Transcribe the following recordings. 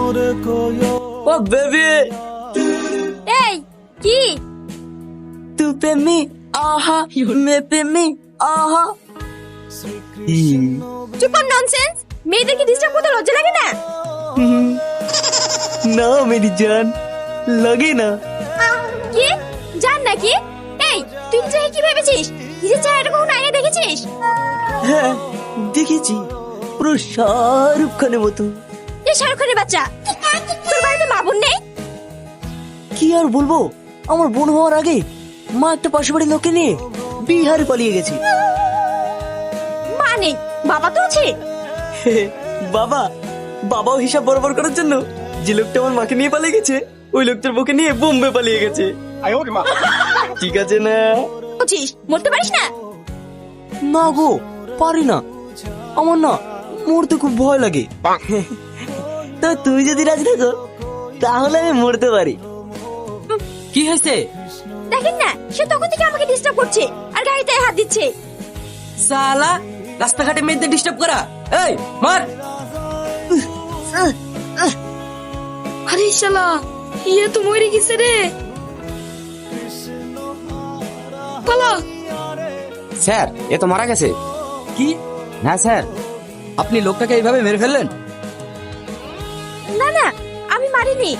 ও baby এই কি তু पे मी आहा मैं पे मी आहा চুপ কর ননসেন্স মেয়েদেরকে ডিস্টার্ব করতে লজ্জা লাগে না না मेरी जान लगे ना কি জান নাকি এই তুই নিজেকে কি ভেবেছিস নিজের চেহারাটা কখনো আয়নায় দেখেছিস হ্যাঁ দেখেছি পুরো শাহরুখ খানের মতো এ শাহরুখ খানের বাচ্চা তোর বাড়িতে মা বোন নেই কি আর বলবো আমার বোন হওয়ার আগে মা একটা পাশে বাড়ির লোককে নিয়ে বিহারে পালিয়ে গেছে মা নেই বাবা তো আছে বাবা বাবাও হিসাব বরাবর করার জন্য যে লোকটা আমার মাকে নিয়ে পালিয়ে গেছে ওই লোকটার বউকে নিয়ে বোম্বে পালিয়ে গেছে ঠিক আছে না বুঝিস মরতে পারিস না না গো পারি না আমার না মরতে খুব ভয় লাগে তা তুমি যদি রাজি থাকো তাহলে আমি মরতে পারি কি হয়েছে দেখেন না সে তখন থেকে আমাকে ডিস্টার্ব করছে আর গাড়িতে হাত দিচ্ছে সালা রাস্তাঘাটে মেয়েদের ডিস্টার্ব করা এই মার আরে শালা ইয়ে তো মরে গেছে রে পালা স্যার এ তো মারা গেছে। কি হ্যাঁ স্যার, আপনি লোকটাকে এইভাবে মেরে ফেললেন? না না আমি মারিনি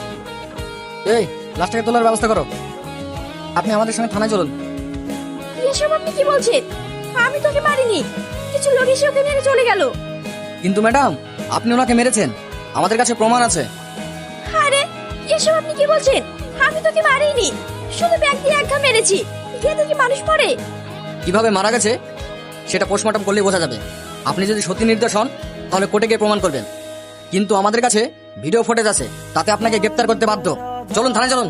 এই লাশটাকে তোলার ব্যবস্থা করো। আপনি আমাদের সঙ্গে থানায় চলুন। এসব আপনি কি বলছেন আমি তোকে মারিনি কিছু লোক এসে ওকে মেরে চলে গেল কিন্তু ম্যাডাম আপনি ওনাকে মেরেছেন, আমাদের কাছে প্রমাণ আছে। আরে এসব আপনি কি বলছেন আমি তোকে মারিনি শুধু ব্যাগ দিয়ে এক ঘা মেরেছি এতে কি মানুষ মরে কিভাবে মারা গেছে সেটা পোস্টমর্টম করলেই বোঝা যাবে। আপনি যদি সত্যি নির্দোষ হন তাহলে কোর্টে গিয়ে প্রমাণ করবেন, কিন্তু আমাদের কাছে ভিডিও ফুটেজ আছে, তাতে আপনাকে গ্রেফতার করতে বাধ্য। চলুন থানায় চলুন।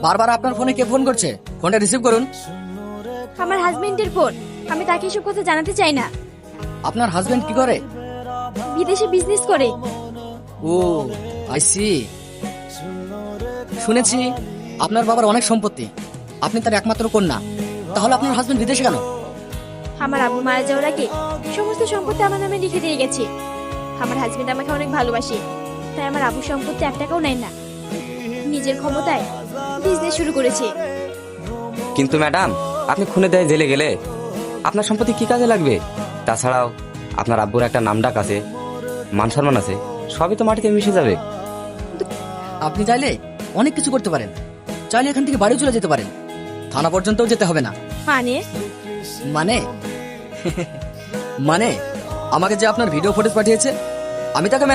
বারবার আপনার ফোনে কে ফোন করছে, ফোনটা রিসিভ করুন। আমার হাজবেন্ডের ফোন আমি তাকে এসব কথা জানাতে চাই না আপনার হাজবেন্ড কি করে? বিদেশে বিজনেস করে ও আই সি। শুনেছি আপনার বাবার অনেক সম্পত্তি, আপনি তার একমাত্র কন্যা, তাহলে আপনার হাজবেন্ড বিদেশে কেন? আমার আব্বু মারা যাওয়ার আগে সমস্ত সম্পত্তি আমার নামে লিখে দিয়ে গেছে। আমার হাজবেন্ড আমাকে অনেক ভালোবাসে, তাই আমার আব্বু সম্পত্তি এক টাকাও নেয় না, নিজের ক্ষমতায় বিজনেস শুরু করেছে। কিন্তু ম্যাডাম আপনি খুনে দেয় জেলে গেলে আপনার সম্পত্তি কি কাজে লাগবে? তাছাড়াও আপনার আব্বুর একটা নামডাক আছে, মান সম্মান আছে, সবই তো মাটিতে মিশে যাবে। আপনি চাইলে অনেক কিছু করতে পারেন, চাইলে এখান থেকে বাড়ি চলে যেতে পারেন, থানা পর্যন্তও যেতে হবে না। মানে মানে মানে আমাকে যে আপনার ভিডিও ফুটেজ পাঠিয়েছে আমি তাকে